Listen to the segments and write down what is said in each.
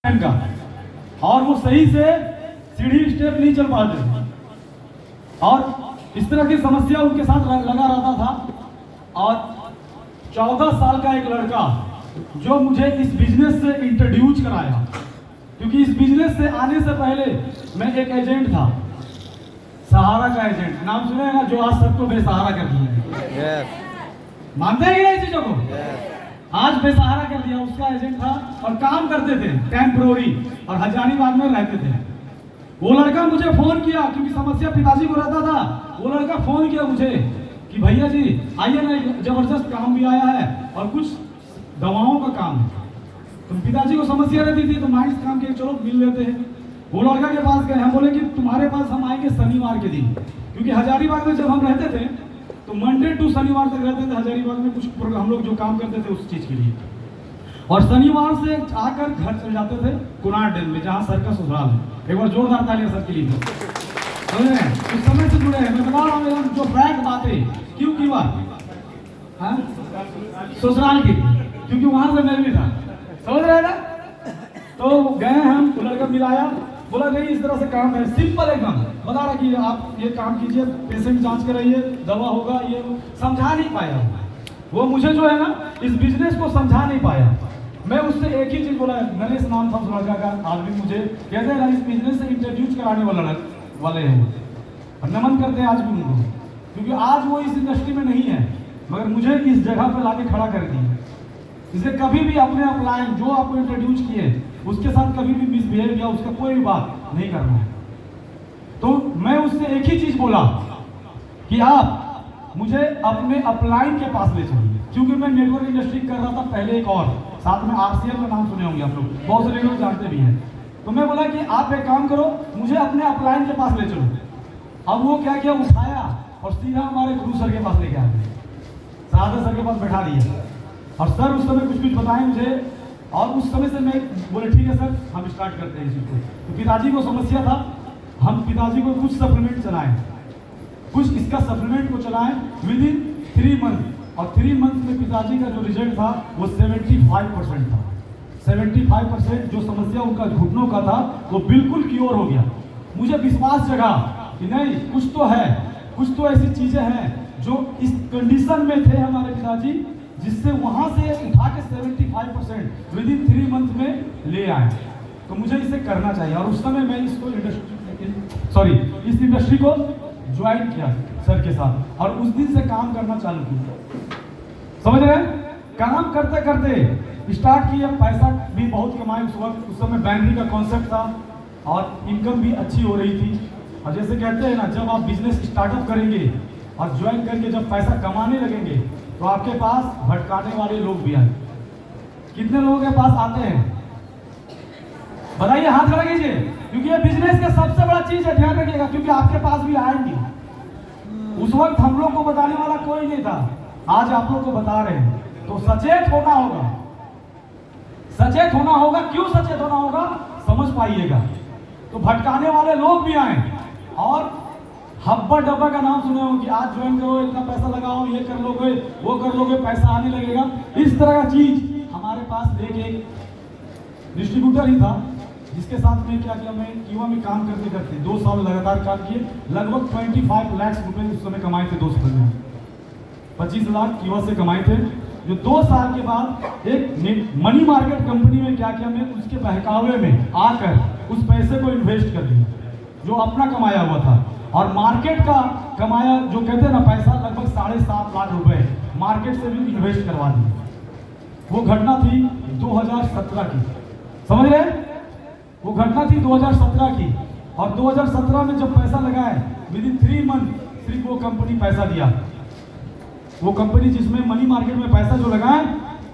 का, और वो सही से सीढ़ी स्टेप नहीं चल पाते और इस तरह की समस्या उनके साथ लगा रहता था। और 14 साल का एक लड़का जो मुझे इस बिजनेस से इंट्रोड्यूस कराया, क्योंकि इस बिजनेस से आने से पहले मैं एक एजेंट था, सहारा का एजेंट। नाम सुने ना, जो आज सबको बेसहारा कर दिया। मानते हैं कि नहीं चीजों को? आज बेसहारा कर दिया। उसका एजेंट था और काम करते थे टेम्परोरी, और हजारीबाग में रहते थे। वो लड़का मुझे फोन किया, क्योंकि समस्या पिताजी को रहता था। वो लड़का फोन किया मुझे कि भैया जी आइए ना, जबरदस्त काम भी आया है और कुछ दवाओं का काम है। तो पिताजी को समस्या रहती थी, तो माइंड काम के चलो मिल लेते हैं। वो लड़का के पास गए, हम बोले कि तुम्हारे पास हम आएंगे शनिवार के दिन, क्योंकि हजारीबाग में जब हम रहते थे तो मंडे टू शनिवार तक रहते थे हजारीबाग में। कुछ हम लोग जो काम करते थे उस चीज के लिए, और शनिवार से आकर घर चले जाते थे कुनार डैम में, जहाँ सर का ससुराल है। एक बार जोरदार तालियां सर के लिए। उस समय से जुड़े हैं। मैं बता रहा हूँ जो फ्रैंक बातें क्यों की बात ससुराल की, क्योंकि वहां से मैं भी था, समझ रहे ना। तो गए हम, लड़का मिलाया, बोला नहीं इस तरह से काम है, सिंपल एकदम बता रहा कि आप ये काम कीजिए, पेशेंट जांच कराइए, दवा होगा, ये समझा नहीं पाया वो मुझे, जो है ना इस बिजनेस को समझा नहीं पाया। मैं उससे एक ही चीज बोला, नरेश नाम था उस लड़का का, आज भी मुझे कहते हैं ना इस बिजनेस से इंट्रोड्यूस कराने वाले हैं, और नमन करते हैं आज भी उनको, क्योंकि आज वो इस इंडस्ट्री में नहीं है, मगर मुझे इस जगह पर लाके खड़ा कर दिया। इसे कभी भी अपने अपलाइन जो आपको इंट्रोड्यूस किए उसके साथ कभी भी मिसबिहेव या उसका कोई भी बात नहीं करना है। तो मैं उससे एक ही चीज बोला कि आप मुझे अपने अपलाइन के पास ले चलिए, क्योंकि मैं नेटवर्क इंडस्ट्री कर रहा था पहले एक और, साथ में आरसीएल का नाम सुने होंगे आप लोग, बहुत सारे लोग जानते भी हैं। तो मैं बोला कि आप एक काम करो, मुझे अपने अपलाइन के पास ले चलो। अब वो क्या किया, उठाया और सीधा हमारे गुरु सर के पास लेके आ गए, सादा सर के पास बैठा दिया। और सर उस समय कुछ बताएं मुझे, और उस समय से मैं बोले ठीक है सर, हम स्टार्ट करते हैं इस चीज को। तो पिताजी को समस्या था, हम पिताजी को कुछ सप्लीमेंट चलाएं, कुछ इसका सप्लीमेंट को चलाएं विद इन 3 मंथ, और 3 मंथ में पिताजी का जो रिजल्ट था वो 75% था। 75% जो समस्या उनका घुटनों का था वो बिल्कुल क्योर हो गया। मुझे विश्वास जगा कि नहीं कुछ तो है, कुछ तो ऐसी चीजें हैं जो इस कंडीशन में थे हमारे पिताजी, जिससे वहां से उठा के 75% विद इन 3 मंथ में ले आए। तो मुझे इसे करना चाहिए, और उस समय मैं इसको इस इंडस्ट्री को ज्वाइन किया सर के साथ, और उस दिन से काम करना चालू किया। समझ रहे हैं? काम करते करते स्टार्ट किया, पैसा भी बहुत कमाए उस वक्त। उस समय बैनरी का कॉन्सेप्ट था और इनकम भी अच्छी हो रही थी। और जैसे कहते हैं ना, जब आप बिजनेस स्टार्टअप करेंगे और ज्वाइन करके जब पैसा कमाने लगेंगे तो आपके पास भटकाने वाले लोग भी आए। कितने लोगों के पास आते हैं बताइए, हाथ खड़ा कीजिए, क्योंकि ये बिजनेस का सबसे बड़ा चीज है, ध्यान रखिएगा, क्योंकि आपके पास भी आएंगे। उस वक्त हम लोग को बताने वाला कोई नहीं था, आज आप लोग को बता रहे हैं। तो सचेत होना होगा, सचेत होना होगा। क्यों सचेत होना होगा समझ पाइएगा। तो भटकाने वाले लोग भी आए, और हब्बा डब्बा का नाम सुने हो कि आज ज्वाइन करो, इतना पैसा लगाओ, ये कर लोगे, वो कर लोगे, पैसा आने लगेगा, इस तरह का चीज हमारे पास एक डिस्ट्रीब्यूटर ही था, जिसके साथ में क्या किया, मैं युवा में काम करते करते 2 साल लगातार काम किए। लगभग 25 लाख रुपए उस समय कमाए थे 2 साल में। 25 लाख युवा से कमाए थे, जो 2 साल के बाद एक मनी मार्केट कंपनी में क्या किया, मैं उसके बहकावे में आकर उस पैसे को इन्वेस्ट कर दिया जो अपना कमाया हुआ था, और मार्केट का कमाया जो कहते हैं ना पैसा, लगभग 7.5 लाख रुपए मार्केट से भी इन्वेस्ट करवा दिया। वो घटना थी 2017 की, समझ रहे? वो घटना थी 2017 की, और 2017 में जब पैसा लगाए विद इन 3 मंथ सिर्फ वो कंपनी पैसा दिया। वो कंपनी जिसमें मनी मार्केट में पैसा जो लगाए,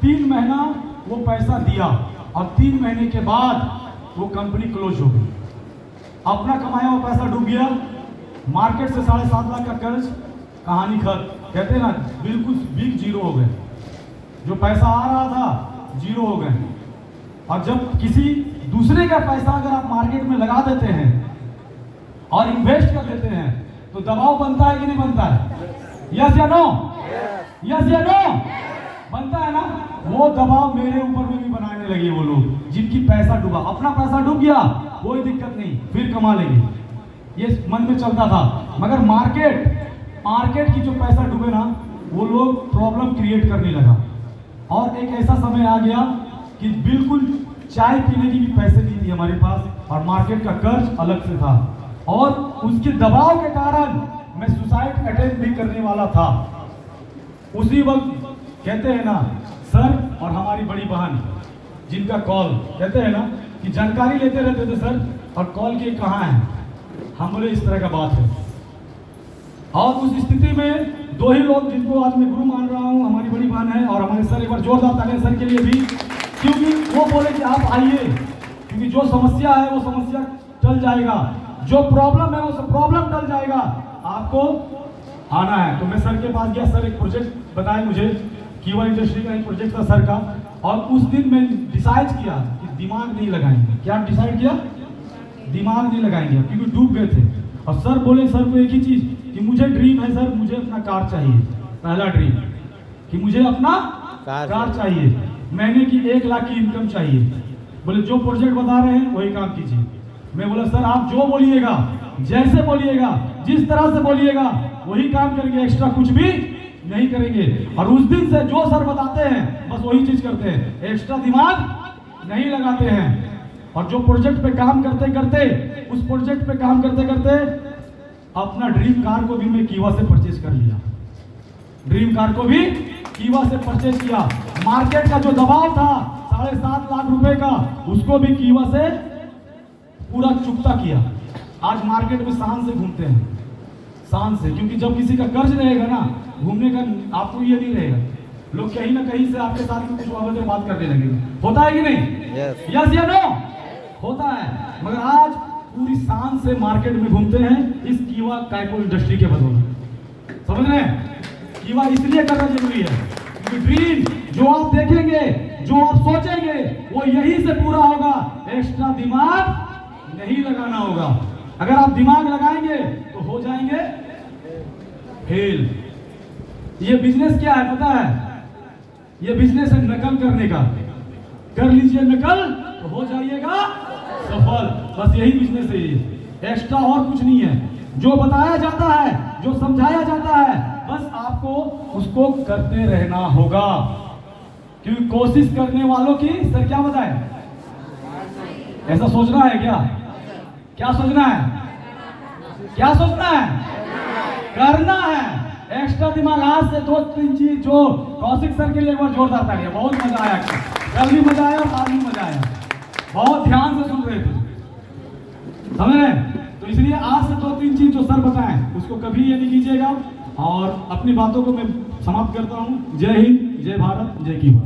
3 महीना वो पैसा दिया, और 3 महीने के बाद वो कंपनी क्लोज हो गई। अपना कमाया हुआ पैसा डूब गया, मार्केट से 7.5 लाख का कर्ज, कहानी खत्म। कहते हैं ना बिल्कुल बिग जीरो हो गए, जो पैसा आ रहा था जीरो हो गए। और जब किसी दूसरे का पैसा अगर आप मार्केट में लगा देते हैं और इन्वेस्ट कर देते हैं तो दबाव बनता है कि नहीं बनता है? यस या नो? यस या नो? बनता है ना, वो दबाव मेरे ऊपर में भी बनाने लगे वो लोग जिनकी पैसा डूबा। अपना पैसा डूब गया कोई दिक्कत नहीं, फिर कमा लेंगे, ये मन में चलता था। मगर मार्केट की जो पैसा डूबे ना, वो लोग प्रॉब्लम क्रिएट करने लगा। और एक ऐसा समय आ गया कि बिल्कुल चाय पीने की भी पैसे नहीं थी हमारे पास, और मार्केट का कर्ज अलग से था, और उसके दबाव के कारण मैं सुसाइड अटेम्प्ट भी करने वाला था। उसी वक्त कहते हैं ना सर और हमारी बड़ी बहन, जिनका कॉल कहते हैं ना कि जानकारी लेते रहते थे सर, और कॉल किए कहाँ है, हम बोले इस तरह का बात है। और उस स्थिति में दो ही लोग जिनको आज मैं गुरु मान रहा हूँ, हमारी बड़ी बहन है और हमारे सर। एक बार जोरदार तालियां सर के लिए भी, क्योंकि वो बोले कि आप आइए, क्योंकि जो समस्या है वो समस्या टल जाएगा, जो प्रॉब्लम है वो सब प्रॉब्लम टल जाएगा, आपको आना है। तो मैं सर के पास गया, सर एक प्रोजेक्ट बताए मुझे, कीवा इंडस्ट्री का एक प्रोजेक्ट था सर का। और उस दिन मैं डिसाइड किया कि दिमाग नहीं लगाएंगे। क्या डिसाइड किया? दिमाग नहीं लगाएंगे, क्योंकि डूब गए थे। और सर बोले, सर को एक ही चीज कि मुझे ड्रीम है सर, मुझे अपना कार चाहिए, पहला ड्रीम कि मुझे अपना कार चाहिए, महीने की 1 लाख की इनकम चाहिए। बोले जो प्रोजेक्ट बता रहे हैं वही काम कीजिए। मैं बोला सर आप जो बोलिएगा, जैसे बोलिएगा, जिस तरह से बोलिएगा वही काम करेंगे, एक्स्ट्रा कुछ भी नहीं करेंगे। और उस दिन से जो सर बताते हैं बस वही चीज करते हैं, एक्स्ट्रा दिमाग नहीं लगाते हैं। और जो प्रोजेक्ट पे काम करते करते, उस प्रोजेक्ट पे काम करते करते अपना ड्रीम कार को भी मैं कीवा से परचेज कर लिया। ड्रीम कार को भी कीवा से परचेज किया। मार्केट का जो दबाव था 7.5 लाख रुपए का, उसको भी कीवा से पूरा चुकता किया। आज मार्केट में शान से घूमते हैं, शान से, क्योंकि जब किसी का कर्ज रहेगा ना, घूमने का आपको ये नहीं रहेगा, लोग कहीं ना कहीं से आपके साथ में कुछ अभद्र बात करने लगेंगे। होता है कि नहीं? यस या नो? होता है। मगर आज पूरी शान से मार्केट में घूमते हैं इस कीवा काइको इंडस्ट्री के बदौलत। समझ रहे हैं? कीवा इसलिए करना जरूरी है क्योंकि ड्रीम जो आप देखेंगे, जो आप सोचेंगे, वो यही से पूरा होगा। एक्स्ट्रा दिमाग नहीं लगाना होगा। अगर आप दिमाग लगाएंगे तो हो जाएंगे फेल। ये बिजनेस क्या है पता है? ये बिजनेस है नकल करने का। कर लीजिए नकल तो हो जाइएगा सफल। बस यही बिजनेस है ये, एक्स्ट्रा और कुछ नहीं है। जो बताया जाता है, जो समझाया जाता है, बस आपको उसको करते रहना होगा। क्योंकि कोशिश करने वालों की सर क्या बताए, ऐसा सोचना है क्या? क्या सोचना है? क्या सोचना है? करना है। एक्स्ट्रा दिमाग। आज से 2-3 चीज जो कौशिक सर के लिए एक बार जोरदार तालियां। बहुत मजा आया, कल भी मजा आया और आज भी मजा आया। बहुत ध्यान से सुन रहे थे, समझ रहे? तो इसलिए आज से 2-3 चीज जो सर बताएं उसको कभी ये नहीं कीजिएगा। और अपनी बातों को मैं समाप्त करता हूं। जय हिंद, जय भारत, जय कीवा।